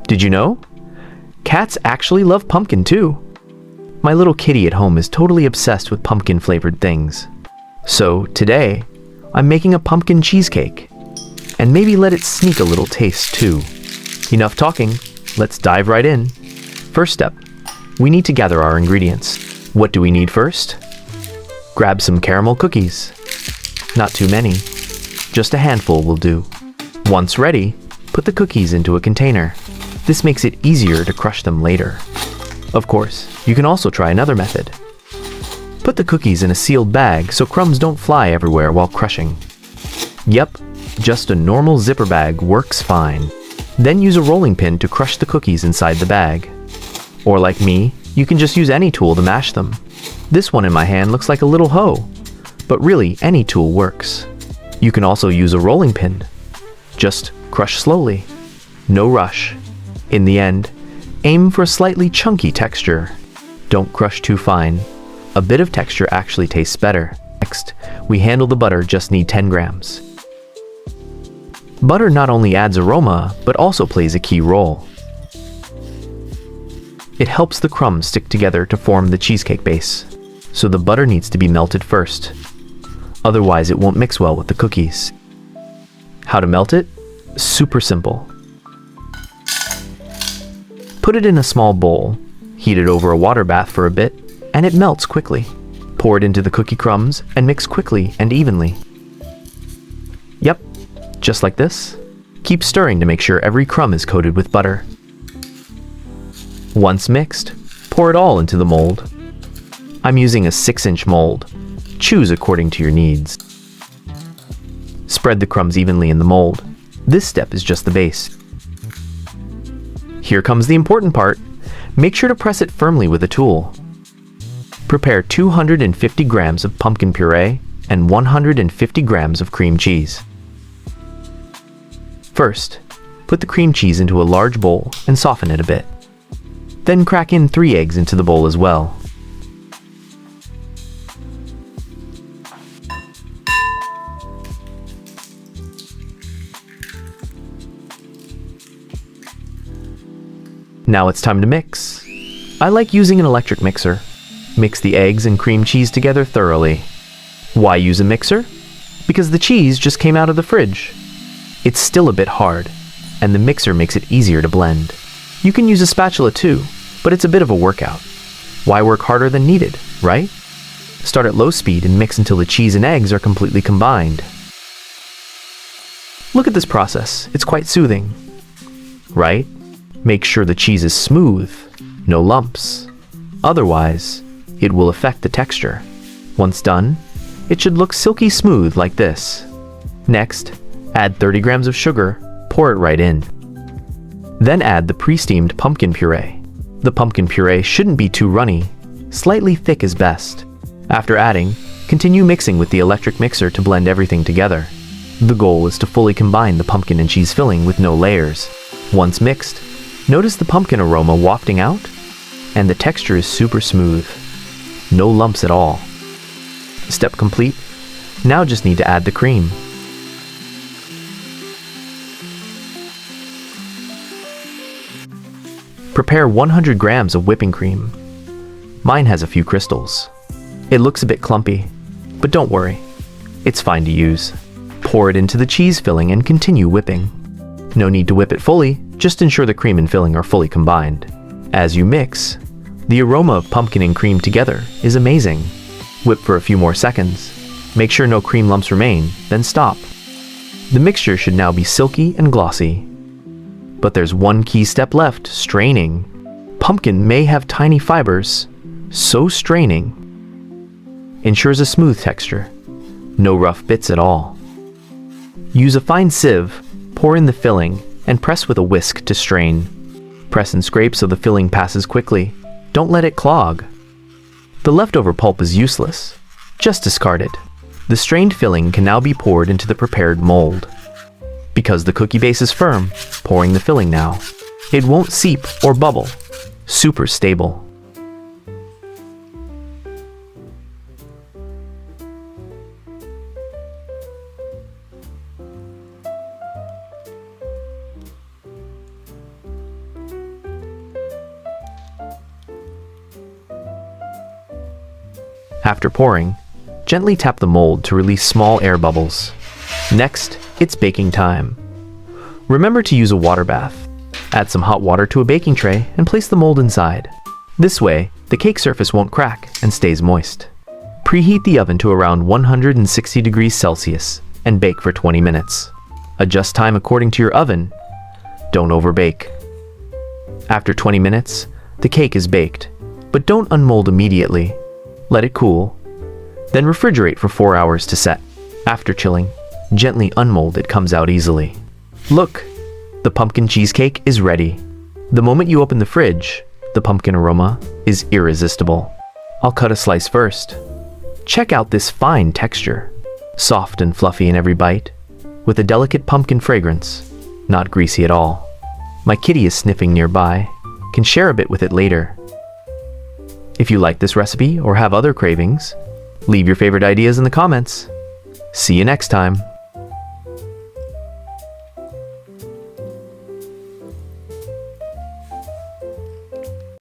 Did you know? Cats actually love pumpkin too. My little kitty at home is totally obsessed with pumpkin-flavored things. So today, I'm making a pumpkin cheesecake. And maybe let it sneak a little taste too. Enough talking, let's dive right in. First step, we need to gather our ingredients. What do we need first? Grab some caramel cookies. Not too many, just a handful will do. Once ready, put the cookies into a container. This makes it easier to crush them later. Of course, you can also try another method. Put the cookies in a sealed bag so crumbs don't fly everywhere while crushing. Yep, just a normal zipper bag works fine. Then use a rolling pin to crush the cookies inside the bag. Or like me, you can just use any tool to mash them. This one in my hand looks like a little hoe, but really any tool works. You can also use a rolling pin. Just crush slowly. No rush. In the end, aim for a slightly chunky texture. Don't crush too fine. A bit of texture actually tastes better. Next, we handle the butter, just need 10 grams. Butter not only adds aroma, but also plays a key role. It helps the crumbs stick together to form the cheesecake base, so the butter needs to be melted first. Otherwise, it won't mix well with the cookies. How to melt it? Super simple. Put it in a small bowl, heat it over a water bath for a bit, and it melts quickly. Pour it into the cookie crumbs and mix quickly and evenly. Yep, just like this. Keep stirring to make sure every crumb is coated with butter. Once mixed, pour it all into the mold. I'm using a 6-inch mold. Choose according to your needs. Spread the crumbs evenly in the mold. This step is just the base. Here comes the important part. Make sure to press it firmly with a tool. Prepare 250 grams of pumpkin puree and 150 grams of cream cheese. First, put the cream cheese into a large bowl and soften it a bit. Then crack in 3 eggs into the bowl as well. Now it's time to mix. I like using an electric mixer. Mix the eggs and cream cheese together thoroughly. Why use a mixer? Because the cheese just came out of the fridge. It's still a bit hard, and the mixer makes it easier to blend. You can use a spatula too, but it's a bit of a workout. Why work harder than needed, right? Start at low speed and mix until the cheese and eggs are completely combined. Look at this process, it's quite soothing, right? Make sure the cheese is smooth, no lumps. Otherwise, it will affect the texture. Once done, it should look silky smooth like this. Next, add 30 grams of sugar, pour it right in. Then add the pre-steamed pumpkin puree. The pumpkin puree shouldn't be too runny, slightly thick is best. After adding, continue mixing with the electric mixer to blend everything together. The goal is to fully combine the pumpkin and cheese filling with no layers. Once mixed, notice the pumpkin aroma wafting out, and the texture is super smooth. No lumps at all. Step complete. Now just need to add the cream. Prepare 100 grams of whipping cream. Mine has a few crystals. It looks a bit clumpy, but don't worry. It's fine to use. Pour it into the cheese filling and continue whipping. No need to whip it fully, just ensure the cream and filling are fully combined. As you mix, the aroma of pumpkin and cream together is amazing. Whip for a few more seconds. Make sure no cream lumps remain, then stop. The mixture should now be silky and glossy. But there's one key step left, straining. Pumpkin may have tiny fibers, so straining ensures a smooth texture. No rough bits at all. Use a fine sieve, pour in the filling, and press with a whisk to strain. Press and scrape so the filling passes quickly. Don't let it clog. The leftover pulp is useless. Just discard it. The strained filling can now be poured into the prepared mold. Because the cookie base is firm, pouring the filling now. It won't seep or bubble. Super stable. After pouring, gently tap the mold to release small air bubbles. Next, it's baking time. Remember to use a water bath. Add some hot water to a baking tray and place the mold inside. This way, the cake surface won't crack and stays moist. Preheat the oven to around 160 degrees Celsius and bake for 20 minutes. Adjust time according to your oven. Don't overbake. After 20 minutes, the cake is baked, but don't unmold immediately. Let it cool. Then refrigerate for 4 hours to set. After chilling, gently unmold it comes out easily. Look, the pumpkin cheesecake is ready. The moment you open the fridge, the pumpkin aroma is irresistible. I'll cut a slice first. Check out this fine texture, soft and fluffy in every bite, with a delicate pumpkin fragrance, not greasy at all. My kitty is sniffing nearby, can share a bit with it later. If you like this recipe or have other cravings, leave your favorite ideas in the comments. See you next time.